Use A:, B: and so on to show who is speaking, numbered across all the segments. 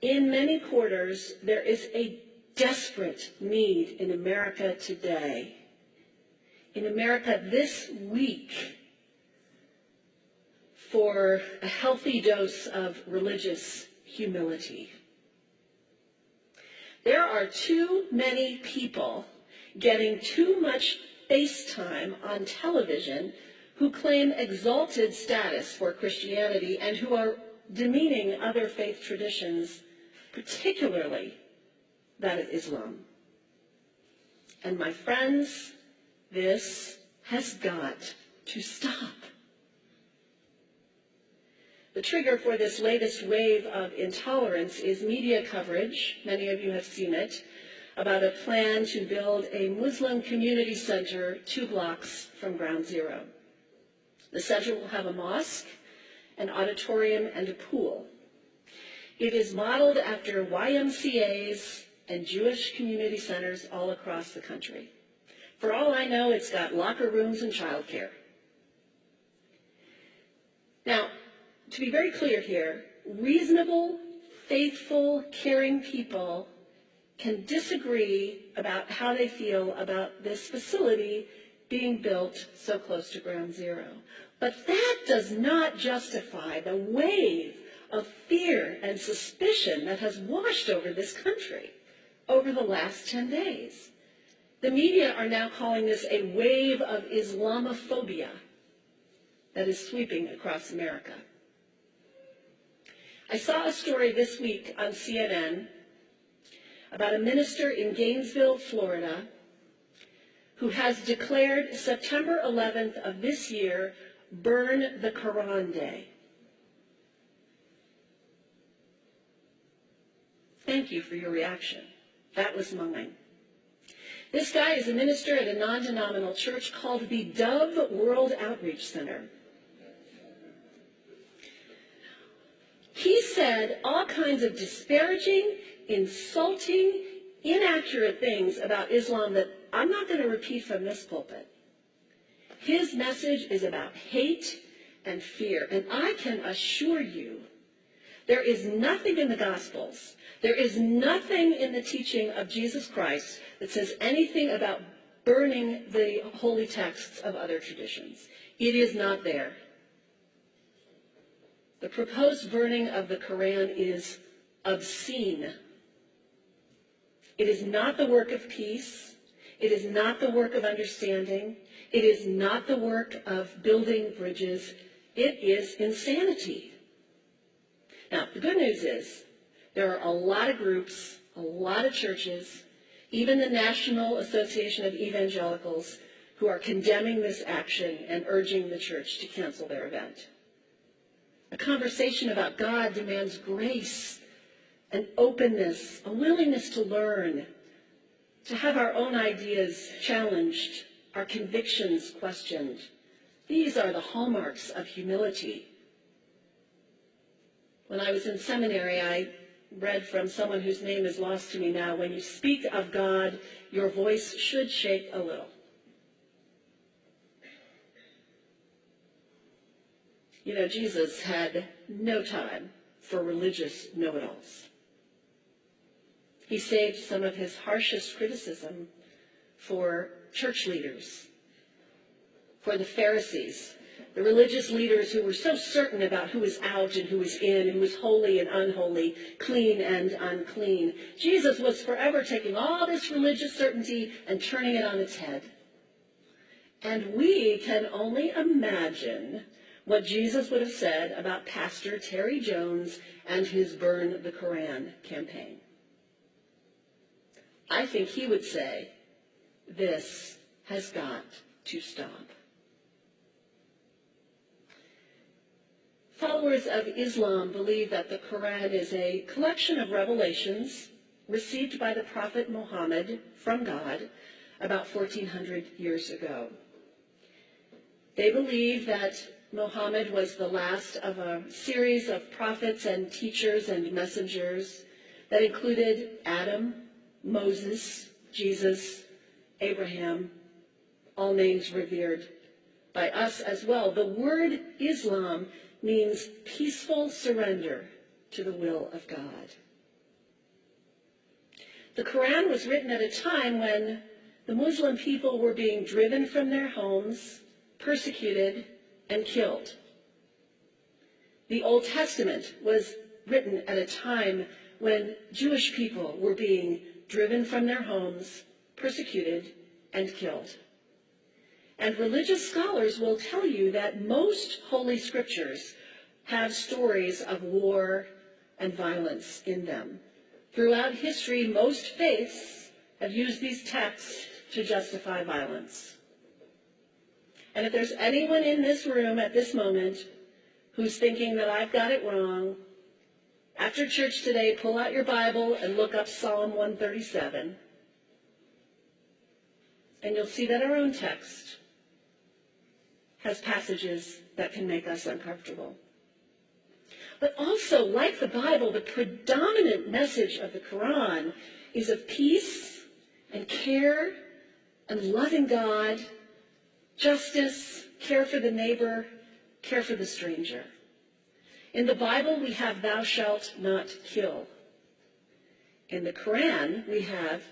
A: In many quarters, there is a desperate need in America today, in America this week, for a healthy dose of religious humility. There are too many people getting too much face time on television who claim exalted status for Christianity and who are demeaning other faith traditions, particularly that of Islam. And my friends, this has got to stop. The trigger for this latest wave of intolerance is media coverage, many of you have seen it, about a plan to build a Muslim community center 2 blocks from Ground Zero. The center will have a mosque, an auditorium, and a pool. It is modeled after YMCAs and Jewish community centers all across the country. For all I know, it's got locker rooms and childcare. Now, to be very clear here, reasonable, faithful, caring people can disagree about how they feel about this facility being built so close to Ground Zero. But that does not justify the wave of fear and suspicion that has washed over this country over the last 10 days. The media are now calling this a wave of Islamophobia that is sweeping across America. I saw a story this week on CNN about a minister in Gainesville, Florida, who has declared September 11th of this year Burn the Quran Day. Thank you for your reaction. That was mine. This guy is a minister at a non-denominational church called the Dove World Outreach Center. He said all kinds of disparaging, insulting, inaccurate things about Islam that I'm not going to repeat from this pulpit. His message is about hate and fear, and I can assure you there is nothing in the Gospels, there is nothing in the teaching of Jesus Christ that says anything about burning the holy texts of other traditions. It is not there. The proposed burning of the Quran is obscene. It is not the work of peace. It is not the work of understanding. It is not the work of building bridges. It is insanity. Now, the good news is there are a lot of groups, a lot of churches, even the National Association of Evangelicals, who are condemning this action and urging the church to cancel their event. A conversation about God demands grace and openness, a willingness to learn, to have our own ideas challenged, our convictions questioned. These are the hallmarks of humility. When I was in seminary, I read from someone whose name is lost to me now, when you speak of God, your voice should shake a little. You know, Jesus had no time for religious know-it-alls. He saved some of his harshest criticism for church leaders, for the Pharisees, the religious leaders who were so certain about who was out and who was in, who was holy and unholy, clean and unclean. Jesus was forever taking all this religious certainty and turning it on its head. And we can only imagine what Jesus would have said about Pastor Terry Jones and his Burn the Quran campaign. I think he would say, this has got to stop. Followers of Islam believe that the Quran is a collection of revelations received by the Prophet Muhammad from God about 1400 years ago. They believe that Muhammad was the last of a series of prophets and teachers and messengers that included Adam, Moses, Jesus, Abraham, all names revered by us as well. The word Islam means peaceful surrender to the will of God. The Quran was written at a time when the Muslim people were being driven from their homes, persecuted, and killed. The Old Testament was written at a time when Jewish people were being driven from their homes, persecuted, and killed. And religious scholars will tell you that most Holy Scriptures have stories of war and violence in them. Throughout history, most faiths have used these texts to justify violence. And if there's anyone in this room at this moment who's thinking that I've got it wrong, after church today, pull out your Bible and look up Psalm 137. And you'll see that our own text has passages that can make us uncomfortable. But also, like the Bible, the predominant message of the Quran is of peace and care and loving God, justice, care for the neighbor, care for the stranger. In the Bible, we have thou shalt not kill. In the Quran, we have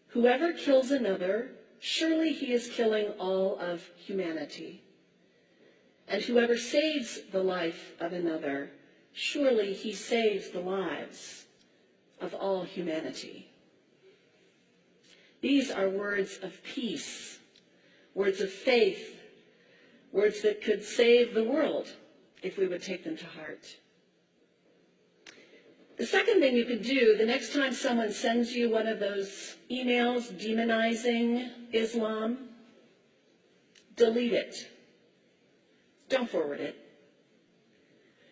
A: whoever kills another, surely he is killing all of humanity. And whoever saves the life of another, surely he saves the lives of all humanity. These are words of peace, words of faith, words that could save the world if we would take them to heart. The second thing you can do, the next time someone sends you one of those emails demonizing Islam, delete it. Don't forward it.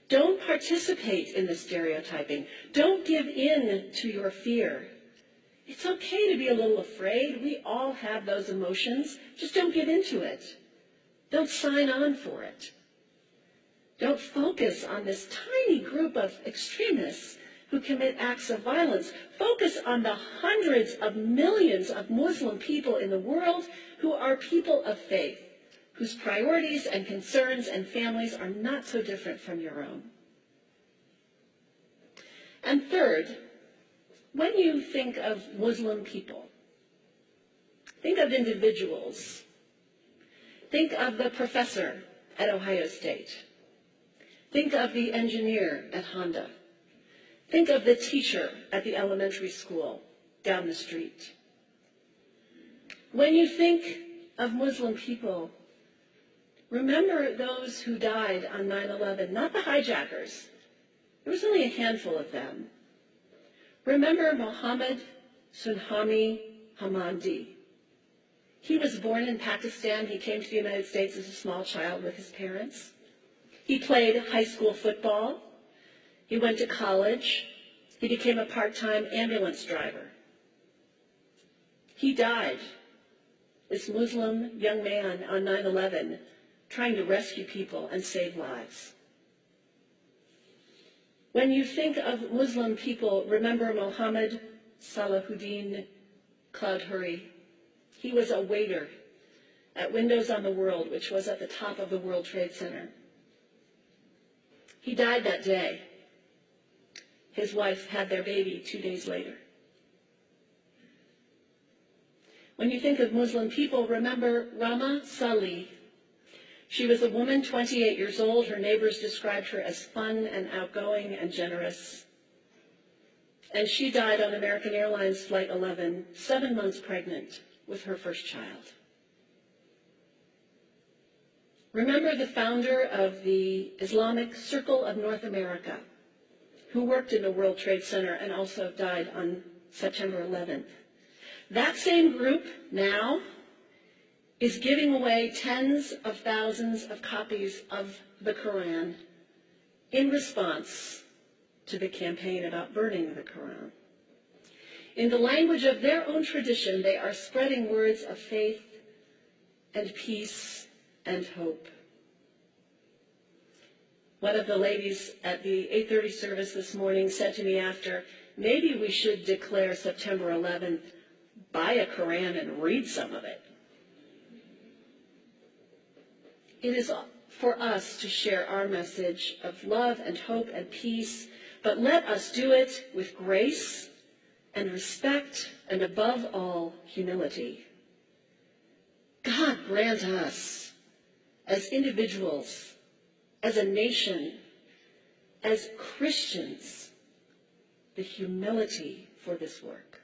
A: Don't participate in the stereotyping. Don't give in to your fear. It's okay to be a little afraid. We all have those emotions. Just don't give into it. Don't sign on for it. Don't focus on this tiny group of extremists who commit acts of violence. Focus on the hundreds of millions of Muslim people in the world who are people of faith, whose priorities and concerns and families are not so different from your own. And third, when you think of Muslim people, think of individuals. Think of the professor at Ohio State. Think of the engineer at Honda. Think of the teacher at the elementary school down the street. When you think of Muslim people, remember those who died on 9/11, not the hijackers. There was only a handful of them. Remember Mohammed Sunhami Hamandi. He was born in Pakistan. He came to the United States as a small child with his parents. He played high school football. He went to college. He became a part-time ambulance driver. He died, this Muslim young man, on 9/11, trying to rescue people and save lives. When you think of Muslim people, remember Mohammed Salahuddin Cloudhurry. He was a waiter at Windows on the World, which was at the top of the World Trade Center. He died that day. His wife had their baby 2 days later. When you think of Muslim people, remember Rama Salih. She was a woman, 28 years old. Her neighbors described her as fun and outgoing and generous. And she died on American Airlines Flight 11, 7 months pregnant with her first child. Remember the founder of the Islamic Circle of North America, who worked in the World Trade Center and also died on September 11th. That same group now is giving away tens of thousands of copies of the Quran in response to the campaign about burning the Quran. In the language of their own tradition, they are spreading words of faith and peace and hope. One of the ladies at the 8:30 service this morning said to me after, maybe we should declare September 11th, buy a Quran and read some of it. It is for us to share our message of love and hope and peace, but let us do it with grace and respect, and above all, humility. God grant us, as individuals, as a nation, as Christians, the humility for this work.